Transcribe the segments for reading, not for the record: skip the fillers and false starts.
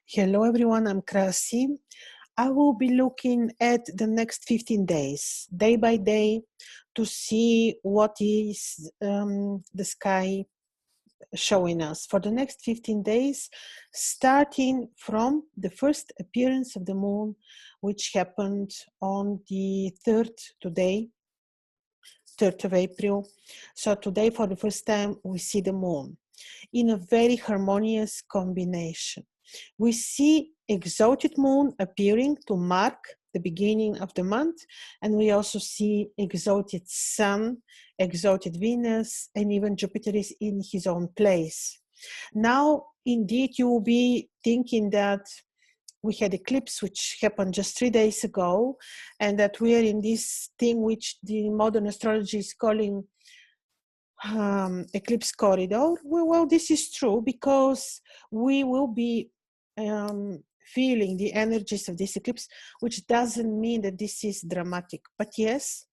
Hello everyone, I'm Krasi. I will be looking at the next 15 days, day by day, to see what is the sky showing us for the next 15 days, starting from the first appearance of the moon, which happened on the 3rd today, 3rd of April. So today, for the first time, we see the moon in a very harmonious combination. We see exalted moon appearing to mark the beginning of the month, and we also see exalted sun, exalted Venus, and even Jupiter is in his own place. Now, indeed, you will be thinking that we had eclipse, which happened just 3 days ago, and that we are in this thing which the modern astrology is calling eclipse corridor. Well, this is true because we will be feeling the energies of this eclipse, which doesn't mean that this is dramatic. But yes,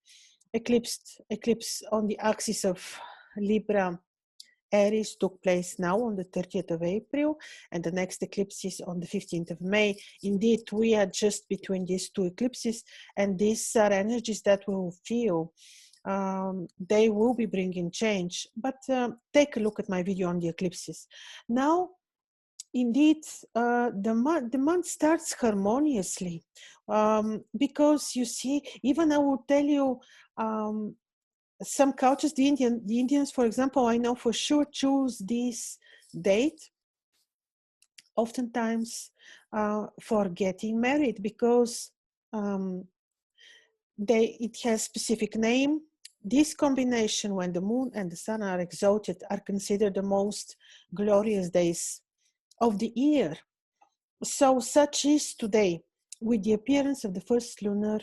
eclipse on the axis of Libra Aries took place now on the 30th of April, and the next eclipse is on the 15th of May. Indeed, we are just between these two eclipses, and these are energies that we will feel. They will be bringing change, but take a look at my video on the eclipses. Now, indeed, the month starts harmoniously because you see, even I will tell you, some cultures, the Indians, for example, I know for sure choose this date oftentimes for getting married because it has specific name. This combination, when the moon and the sun are exalted, are considered the most glorious days of the year. So such is today, with the appearance of the first lunar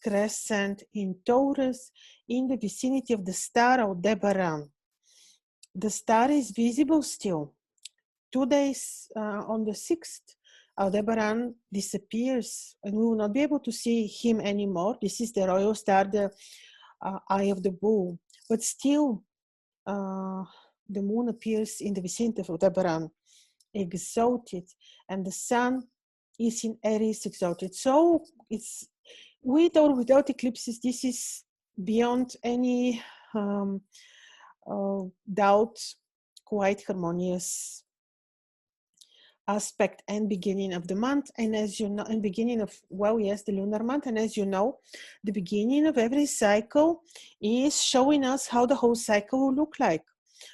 crescent in Taurus in the vicinity of the star Aldebaran. The star is visible still. 2 days on the 6th, Aldebaran disappears and we will not be able to see him anymore. This is the royal star, the eye of the bull. But still, the moon appears in the vicinity of Aldebaran, exalted, and the sun is in Aries, exalted. So it's, with or without eclipses, this is beyond any doubt quite harmonious aspect and beginning of the month. And as you know, and beginning of, well, yes, the lunar month. And as you know, the beginning of every cycle is showing us how the whole cycle will look like.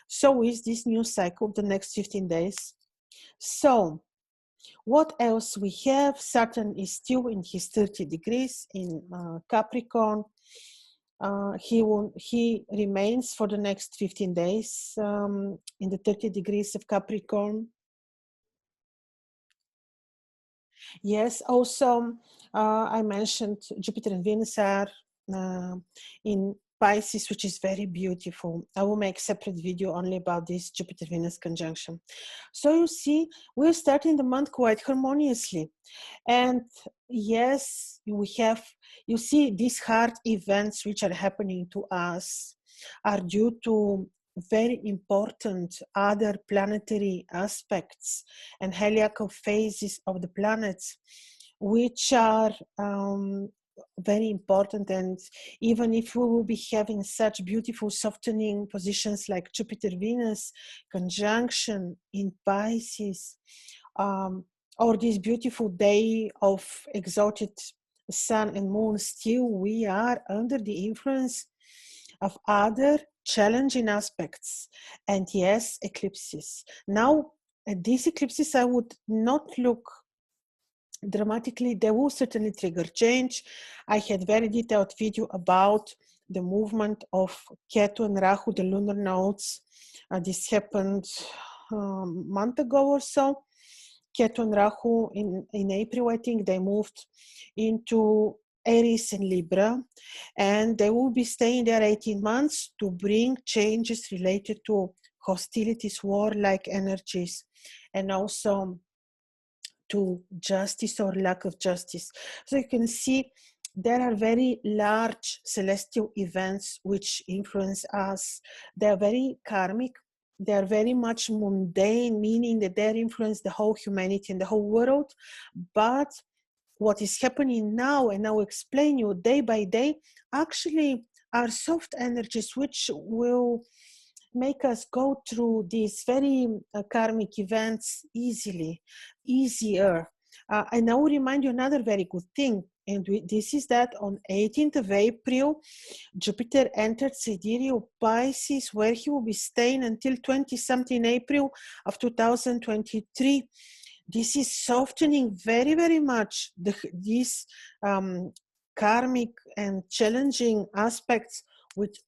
So is this new cycle the next 15 days. So what else we have? Saturn is still in his 30 degrees in Capricorn. He remains for the next 15 days in the 30 degrees of Capricorn. Yes, also I mentioned Jupiter and Venus are in Pisces, which is very beautiful. I will make a separate video only about this Jupiter-Venus conjunction. So you see, we're starting the month quite harmoniously. And yes, you see, these hard events which are happening to us are due to very important other planetary aspects and heliacal phases of the planets, which are very important. And even if we will be having such beautiful softening positions like Jupiter-Venus conjunction in Pisces, or this beautiful day of exalted sun and moon, still we are under the influence of other challenging aspects, and yes, eclipses. Now, at these eclipses, I would not look dramatically. They will certainly trigger change. I had very detailed video about the movement of Ketu and Rahu, the lunar nodes. This happened a month ago or so. Ketu and Rahu in April, I think, they moved into Aries and Libra, and they will be staying there 18 months to bring changes related to hostilities, war-like energies, and also to justice or lack of justice. So you can see there are very large celestial events which influence us. They are very karmic, they are very much mundane, meaning that they influence the whole humanity and the whole world. But what is happening now, and I'll explain you day by day, actually are soft energies which will make us go through these very karmic events easier. And I will remind you another very good thing, and this is that on 18th of April, Jupiter entered sidereal Pisces, where he will be staying until 20-something April of 2023. This is softening very, very much these karmic and challenging aspects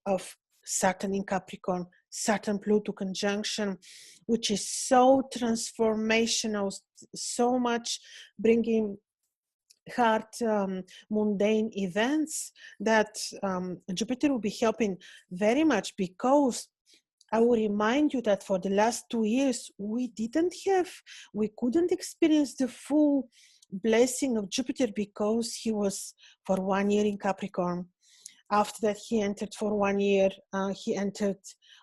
of Saturn in Capricorn, Saturn-Pluto conjunction, which is so transformational, so much bringing hard mundane events that Jupiter will be helping very much, because I will remind you that for the last 2 years, we couldn't experience the full blessing of Jupiter because he was for 1 year in Capricorn. After that, he entered for 1 year, he entered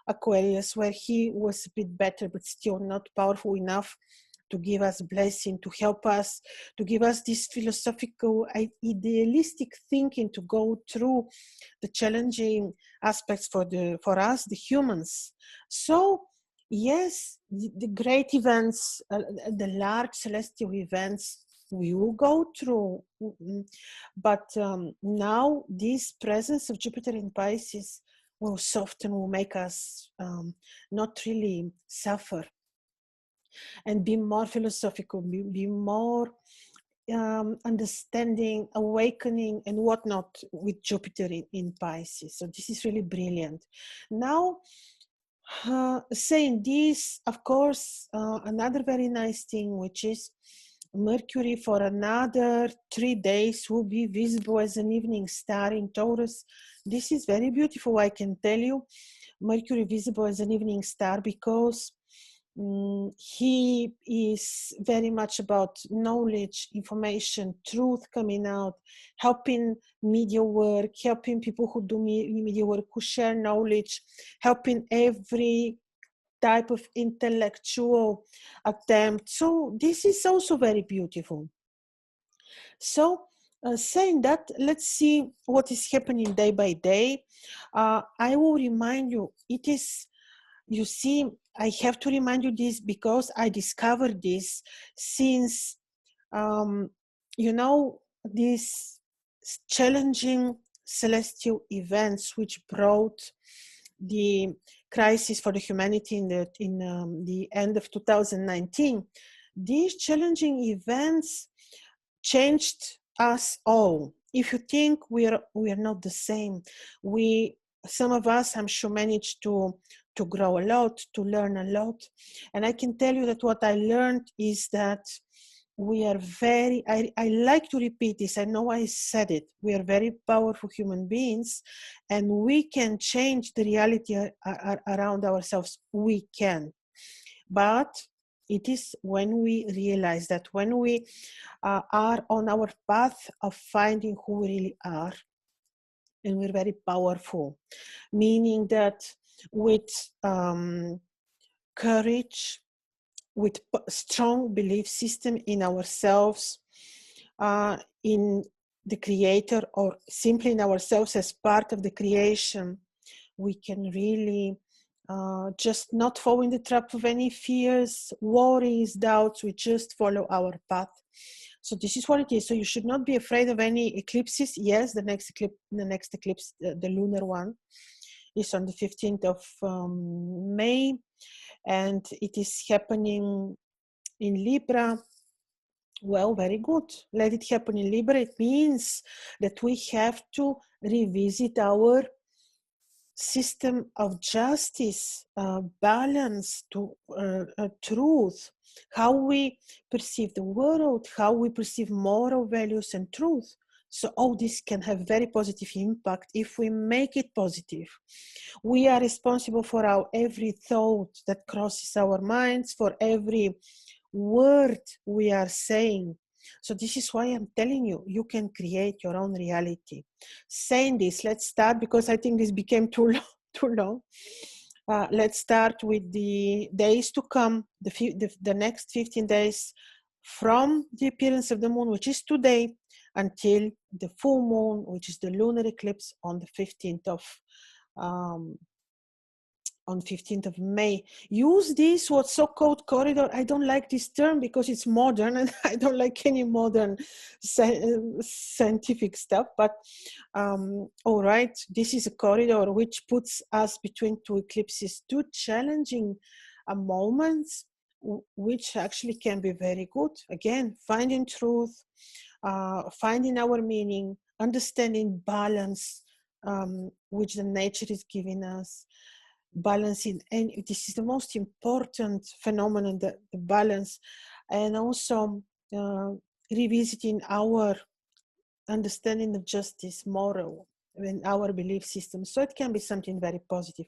Aquarius, where he was a bit better, but still not powerful enough to give us blessing, to help us, to give us this philosophical, idealistic thinking to go through the challenging aspects for us, the humans. So yes, the great events, the large celestial events, we will go through. But now this presence of Jupiter in Pisces will soften, will make us not really suffer, and be more philosophical, be more understanding, awakening, and whatnot with Jupiter in Pisces. So this is really brilliant. Now, saying this, of course, another very nice thing, which is Mercury for another 3 days will be visible as an evening star in Taurus. This is very beautiful, I can tell you. Mercury visible as an evening star because he is very much about knowledge, information, truth coming out, helping media work, helping people who do media work, who share knowledge, helping every type of intellectual attempt. So this is also very beautiful. So saying that, let's see what is happening day by day. I will remind you, it is, you see, I have to remind you this because I discovered this since, these challenging celestial events which brought the crisis for the humanity in the end of 2019. These challenging events changed us all. If you think we are not the same, some of us, I'm sure, managed to grow a lot, to learn a lot. And I can tell you that what I learned is that we are I like to repeat this, I know I said it, we are very powerful human beings, and we can change the reality around ourselves. We can. But it is when we realize that, when we are on our path of finding who we really are, and we're very powerful, meaning that with courage, with strong belief system in ourselves, in the creator, or simply in ourselves as part of the creation, we can really just not fall in the trap of any fears, worries, doubts. We just follow our path. So this is what it is. So you should not be afraid of any eclipses. Yes, the next eclipse, the lunar one, is on the 15th of May, and it is happening in Libra. Well, very good. Let it happen in Libra. It means that we have to revisit our system of justice, balance, truth, how we perceive the world, how we perceive moral values and truth. So all this can have very positive impact if we make it positive. We are responsible for our every thought that crosses our minds, for every word we are saying. So this is why I'm telling you, you can create your own reality. Saying this, let's start, because I think this became too long. Let's start with the days to come, the next 15 days from the appearance of the moon, which is today, until the full moon, which is the lunar eclipse on the 15th of um, on 15th of May. Use this what's so-called corridor. I don't like this term because it's modern, and I don't like any modern scientific stuff, but all right, this is a corridor which puts us between two eclipses, two challenging moments, which actually can be very good. Again, finding truth, finding our meaning, understanding balance, which the nature is giving us, balancing, and this is the most important phenomenon, the balance, and also revisiting our understanding of justice, moral, and our belief system. So it can be something very positive.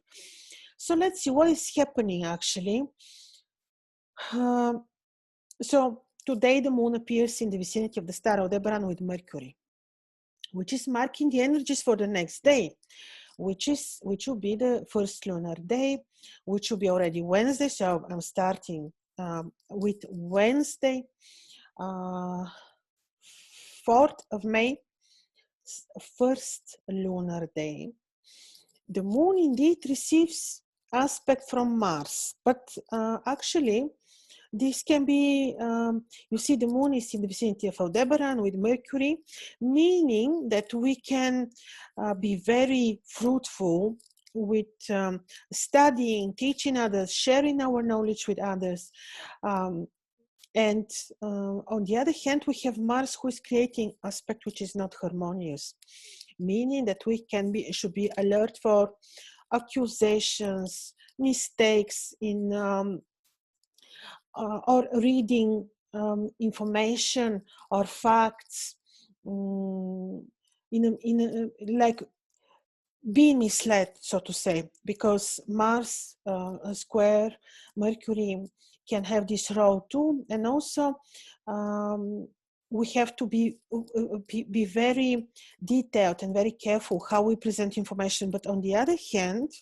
So let's see what is happening actually. So today the moon appears in the vicinity of the star Aldebaran with Mercury, which is marking the energies for the next day, which will be the first lunar day, which will be already Wednesday. So I'm starting with Wednesday, 4th of May, first lunar day. The moon indeed receives aspect from Mars, but actually this can be, you see the moon is in the vicinity of Aldebaran with Mercury, meaning that we can be very fruitful with studying, teaching others, sharing our knowledge with others. And on the other hand, we have Mars who is creating aspect which is not harmonious, meaning that we should be alert for accusations, mistakes in or reading information or facts, like being misled, so to say, because Mars square Mercury can have this role too, and also we have to be very detailed and very careful how we present information. But on the other hand,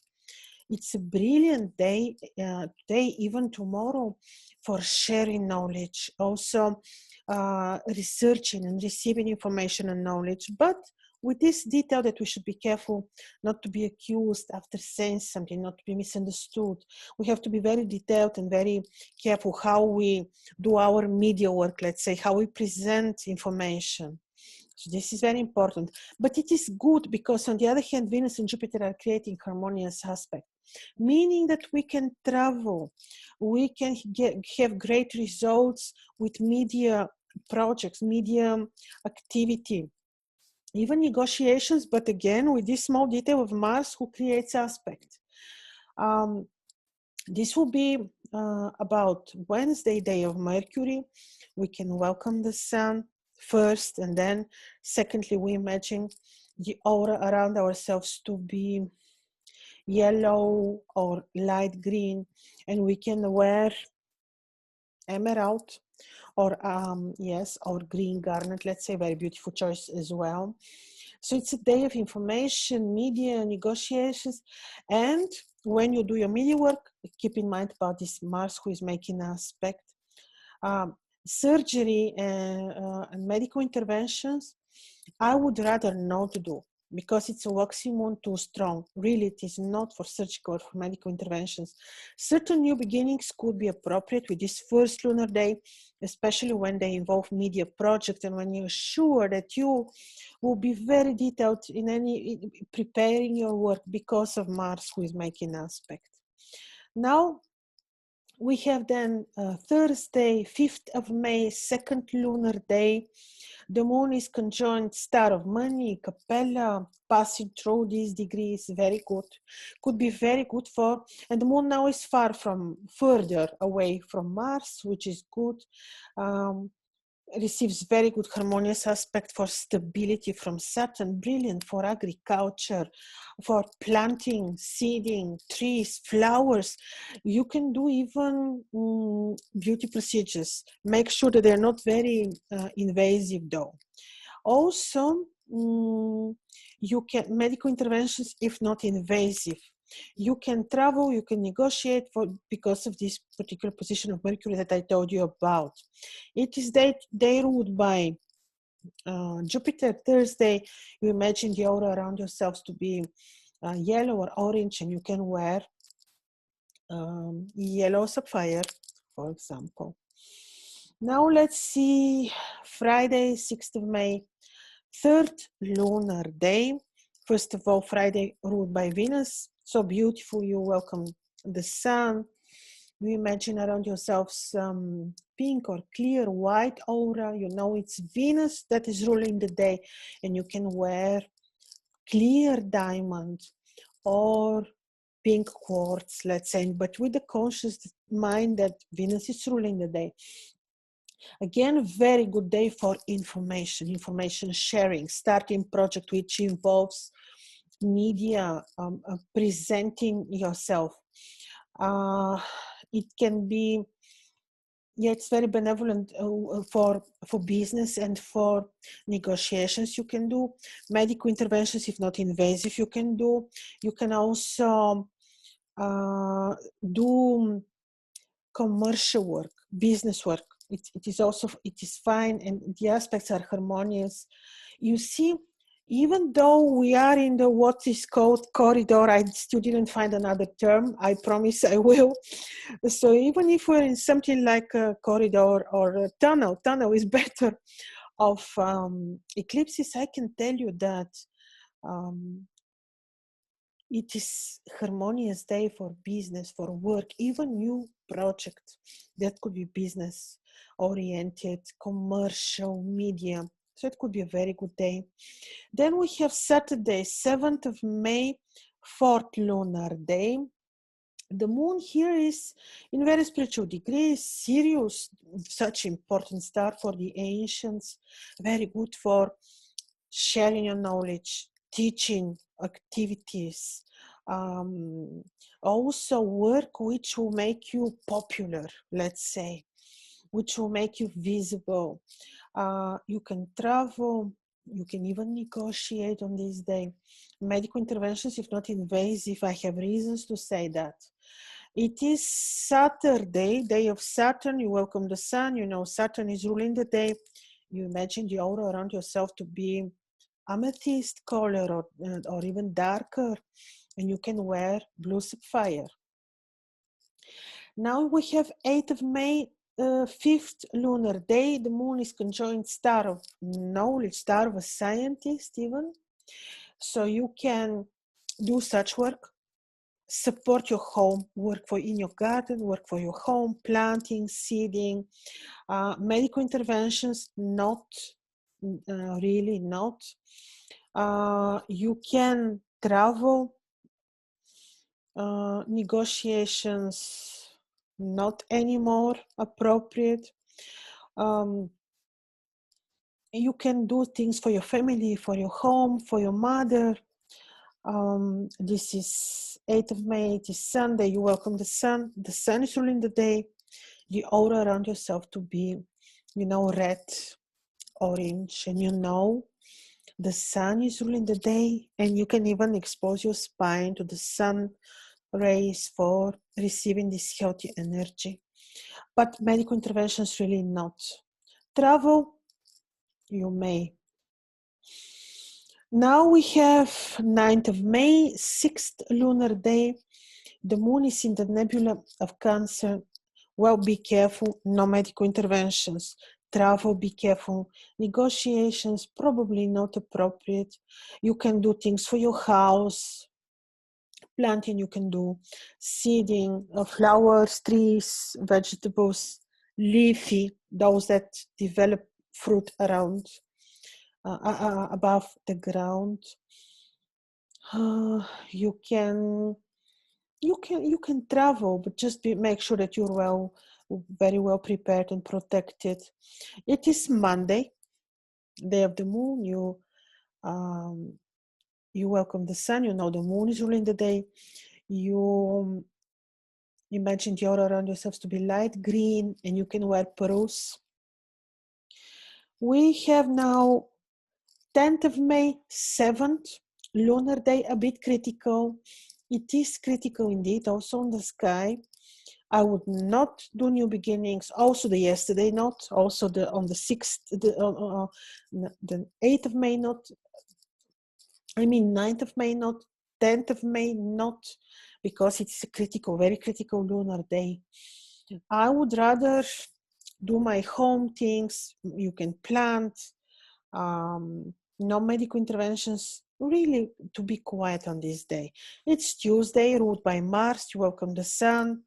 it's a brilliant day today, even tomorrow, for sharing knowledge, also researching and receiving information and knowledge, but with this detail that we should be careful not to be accused after saying something, not to be misunderstood. We have to be very detailed and very careful how we do our media work, let's say, how we present information. So this is very important. But it is good because, on the other hand, Venus and Jupiter are creating harmonious aspect, meaning that we can travel, we can have great results with media projects, media activity, even negotiations, but again, with this small detail of Mars who creates aspect. This will be about Wednesday, day of Mercury. We can welcome the sun first, and then secondly, we imagine the aura around ourselves to be yellow or light green, and we can wear emerald or yes, or green garnet, let's say, very beautiful choice as well. So it's a day of information, media, negotiations, and when you do your media work, keep in mind about this Mars who is making an aspect. Surgery and medical interventions, I would rather not do, because it's a waxing moon too strong. Really, it is not for surgical or for medical interventions. Certain new beginnings could be appropriate with this first lunar day, especially when they involve media projects and when you're sure that you will be very detailed in preparing your work because of Mars who is making aspect. Now, we have then Thursday, 5th of May, second lunar day. The moon is conjunct star of money, Capella, passing through these degrees, very good. Could be very good for, and the moon now is further away from Mars, which is good. Receives very good harmonious aspect for stability from Saturn, brilliant for agriculture, for planting, seeding, trees, flowers. You can do even beauty procedures. Make sure that they're not very invasive though. Also, you can medical interventions if not invasive. You can travel, you can negotiate because of this particular position of Mercury that I told you about. It is day ruled by Jupiter. Thursday, you imagine the aura around yourselves to be yellow or orange, and you can wear yellow sapphire, for example. Now let's see, Friday, 6th of May, third lunar day. First of all, Friday ruled by Venus. So beautiful, you welcome the sun. You imagine around yourself some pink or clear white aura. You know it's Venus that is ruling the day, and you can wear clear diamond or pink quartz, let's say, but with the conscious mind that Venus is ruling the day. Again, very good day for information sharing, starting project which involves media, presenting yourself. It can be, it's very benevolent for business and for negotiations. You can do medical interventions, if not invasive, you can do. You can also do commercial work, business work. It is fine, and the aspects are harmonious. You see, even though we are in the what is called corridor, I still didn't find another term. I promise I will. So even if we're in something like a corridor or a tunnel is better, of eclipses, I can tell you that it is harmonious day for business, for work, even new project that could be business oriented, commercial, media. So it could be a very good day. Then we have Saturday, 7th of May, fourth lunar day. The moon here is in very spiritual degree, Sirius, such important star for the ancients, very good for sharing your knowledge, teaching activities, also work which will make you popular, let's say, which will make you visible. You can travel, you can even negotiate on this day. Medical interventions, if not invasive, I have reasons to say that. It is Saturday, day of Saturn. You welcome the sun. You know Saturn is ruling the day. You imagine the aura around yourself to be amethyst color or even darker, and you can wear blue sapphire. Now we have 8th of May, fifth lunar day. The moon is conjoined star of knowledge, star of a scientist even. So you can do such work, support your home, work for in your garden, work for your home, planting, seeding, medical interventions, not really not. You can travel, negotiations, not anymore appropriate. You can do things for your family, for your home, for your mother. This is 8th of May, it is Sunday, you welcome the sun. The sun is ruling the day. The aura around yourself to be, red, orange, and the sun is ruling the day, and you can even expose your spine to the sun rays for receiving this healthy energy. But medical interventions really not. Travel, you may. Now we have 9th of May, 6th lunar day. The moon is in the nebula of Cancer. Well, be careful, no medical interventions. Travel, be careful. Negotiations, probably not appropriate. You can do things for your house. Planting, you can do seeding of flowers, trees, vegetables, leafy, those that develop fruit around, above the ground. You can travel, but just make sure that you're very well prepared and protected. It is Monday, day of the moon. You welcome the sun. You know the moon is ruling the day. You imagine the aura around yourselves to be light green, and you can wear pearls. We have now 10th of May, 7th lunar day, a bit critical. it is critical indeed. Also on the sky, I would not do new beginnings. Also the yesterday, not. Also the on the 6th, the 8th of May, not. I mean 9th of May, not. 10th of May, not, because it's a critical, very critical lunar day. I would rather do my home things. You can plant, no medical interventions, really to be quiet on this day. It's Tuesday, ruled by Mars. You welcome the sun,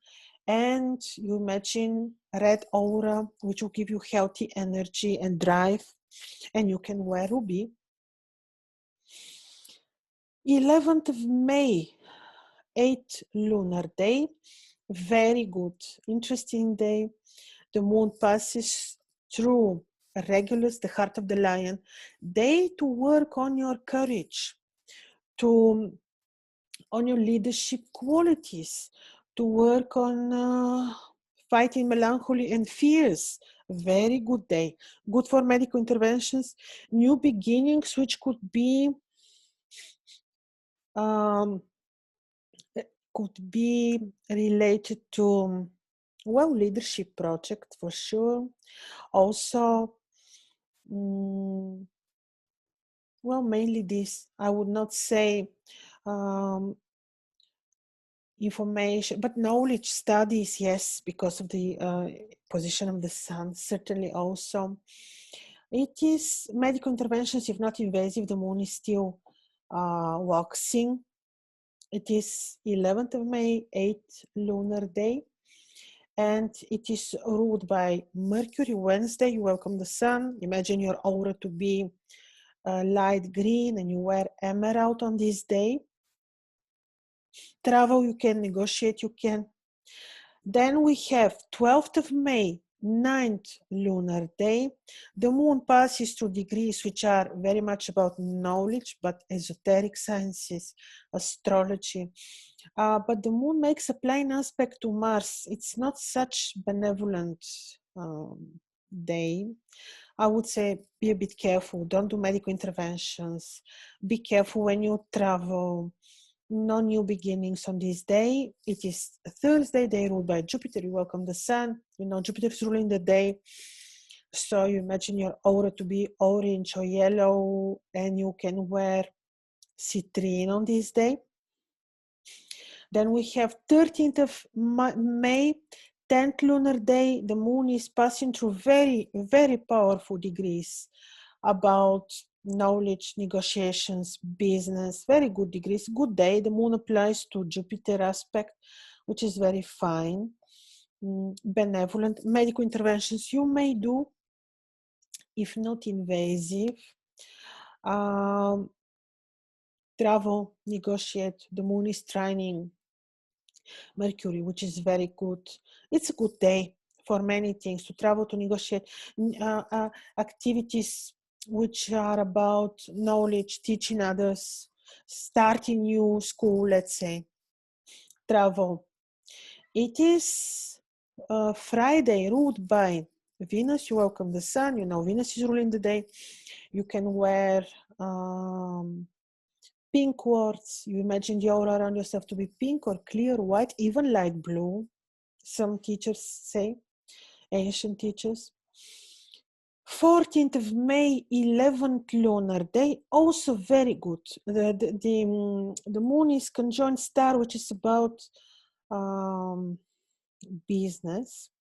and you imagine red aura, which will give you healthy energy and drive, and you can wear ruby. 11th of May, 8th lunar day, very good, interesting day. The moon passes through Regulus, the heart of the lion. Day to work on your courage, on your leadership qualities, to work on fighting melancholy and fears. Very good day. Good for medical interventions, new beginnings, which could be related to, well, leadership project for sure. Also, well, mainly this. I would not say information, but knowledge, studies, yes, because of the position of the sun, certainly also. It is medical interventions, if not invasive. The moon is still waxing. It is 11th of May, 8th lunar day, and it is ruled by Mercury. Wednesday, you welcome the sun. Imagine your aura to be light green, and you wear emerald on this day. Travel, you can negotiate, you can. Then we have 12th of May, 9th lunar day. The moon passes through degrees which are very much about knowledge, but esoteric sciences, astrology. But the moon makes a plain aspect to Mars. It's not such benevolent day. I would say be a bit careful. Don't do medical interventions. Be careful when you travel. No new beginnings on this day. It is Thursday, day ruled by Jupiter. You welcome the sun. You know, Jupiter is ruling the day. So you imagine your aura to be orange or yellow, and you can wear citrine on this day. Then we have 13th of May, 10th lunar day. The moon is passing through very, very powerful degrees about knowledge, negotiations, business, very good degrees, good day. The moon applies to Jupiter aspect, which is very fine. Benevolent medical interventions you may do, if not invasive. Travel, negotiate. The moon is trining Mercury, which is very good. It's a good day for many things, to travel, to negotiate, activities which are about knowledge, teaching others, starting new school, let's say. Travel. It is Friday, ruled by Venus. You welcome the sun. You know Venus is ruling the day. You can wear pink quartz. You imagine the aura around yourself to be pink or clear, white, even light blue. Some teachers say, ancient teachers. 14th of May, 11th lunar day, also very good. The moon is conjoined star, which is about business,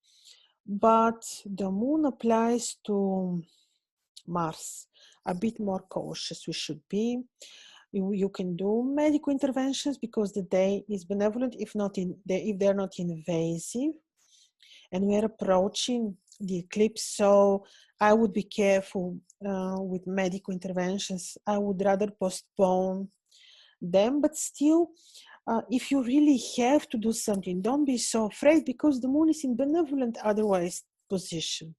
but the moon applies to Mars. A bit more cautious we should be. You can do medical interventions because the day is benevolent, if they're not invasive. And we're approaching the eclipse, so I would be careful with medical interventions. I would rather postpone them, but still, if you really have to do something, don't be so afraid, because the moon is in benevolent otherwise position.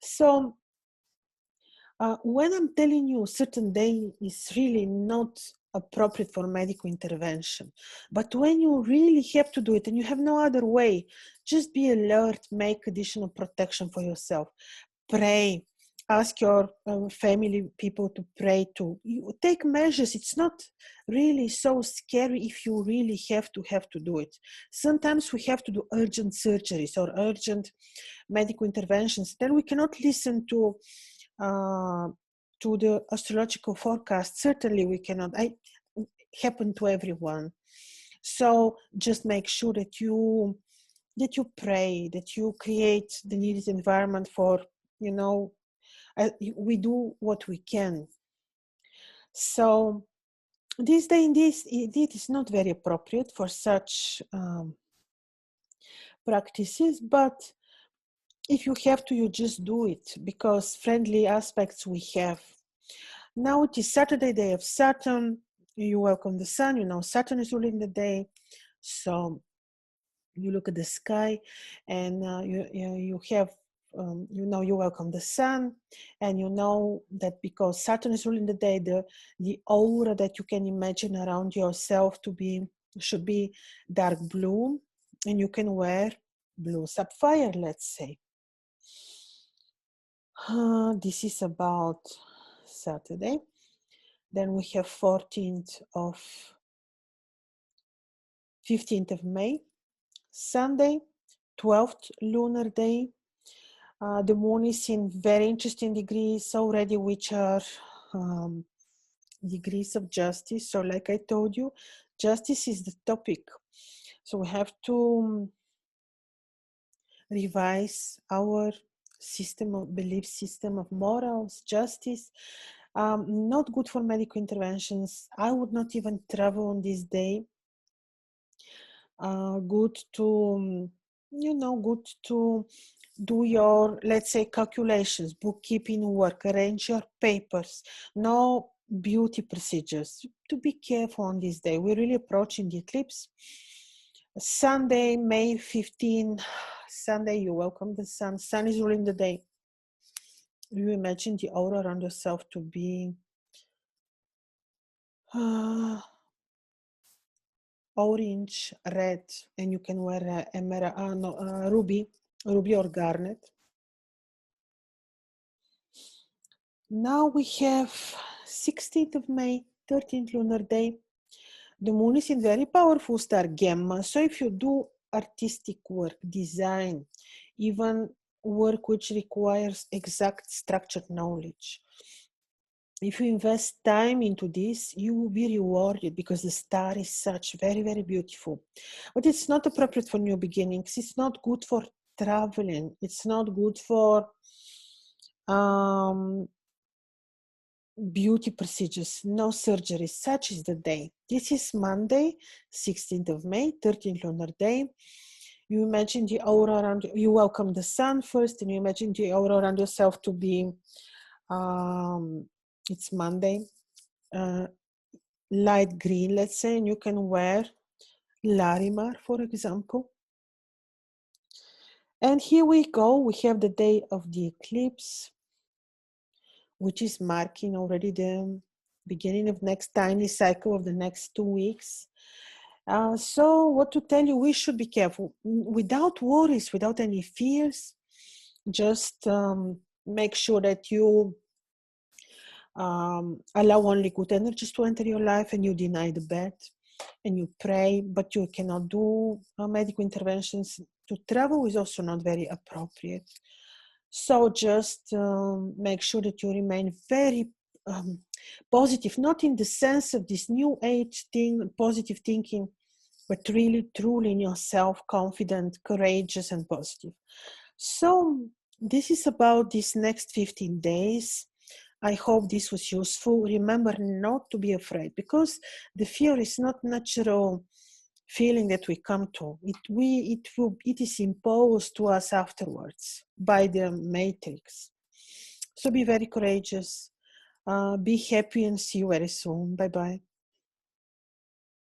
So when I'm telling you a certain day is really not appropriate for medical intervention, but when you really have to do it and you have no other way, just be alert, make additional protection for yourself, pray, ask your family people to pray to. You take measures. It's not really so scary if you really have to do it. Sometimes we have to do urgent surgeries or urgent medical interventions. Then we cannot listen to the astrological forecast. Certainly we cannot. Happen to everyone. So just make sure that you pray, that you create the needed environment for, we do what we can. So this day indeed is not very appropriate for such practices, but if you have to, you just do it, because friendly aspects we have. Now it is Saturday, day of Saturn. You welcome the sun. Saturn is ruling the day. So you look at the sky and you have, you welcome the sun, and you know that because Saturn is ruling the day, the aura that you can imagine around yourself should be dark blue, and you can wear blue sapphire, let's say. This is about Saturday. Then we have 15th of May, Sunday, 12th lunar day. The moon is in very interesting degrees already, which are degrees of justice. So like I told you, justice is the topic. So we have to revise our belief system of morals, justice. Not good for medical interventions. I would not even travel on this day. Good to do your, let's say, calculations, bookkeeping work, arrange your papers. No beauty procedures. To be careful on this day. We're really approaching the eclipse. Sunday, May 15. Sunday, you welcome the sun. Sun is ruling the day. You imagine the aura around yourself to be orange, red, and you can wear ruby or garnet. Now we have 16th of May, 13th lunar day. The moon is in very powerful star Gamma. So if you do artistic work, design, even work which requires exact structured knowledge, if you invest time into this, you will be rewarded, because the star is such very, very beautiful. But it's not appropriate for new beginnings. It's not good for traveling. It's not good for beauty procedures, no surgery. Such is the day. This is Monday, 16th of May, 13th lunar day. You imagine the aura around you. You welcome the sun first, and you imagine the aura around yourself to be, it's Monday, light green, let's say, and you can wear Larimar, for example. And here we go. We have the day of the eclipse, which is marking already the beginning of next tiny cycle of the next 2 weeks. So what to tell you, we should be careful. Without worries, without any fears, just make sure that you allow only good energies to enter your life, and you deny the bad, and you pray, but you cannot do medical interventions. To travel is also not very appropriate. So just make sure that you remain very positive, not in the sense of this new age thing, positive thinking, but really, truly in yourself, confident, courageous, and positive. So this is about these next 15 days. I hope this was useful. Remember not to be afraid, because the fear is not natural feeling that we come to. It is imposed to us afterwards by the matrix. So be very courageous. Be happy, and see you very soon. Bye-bye.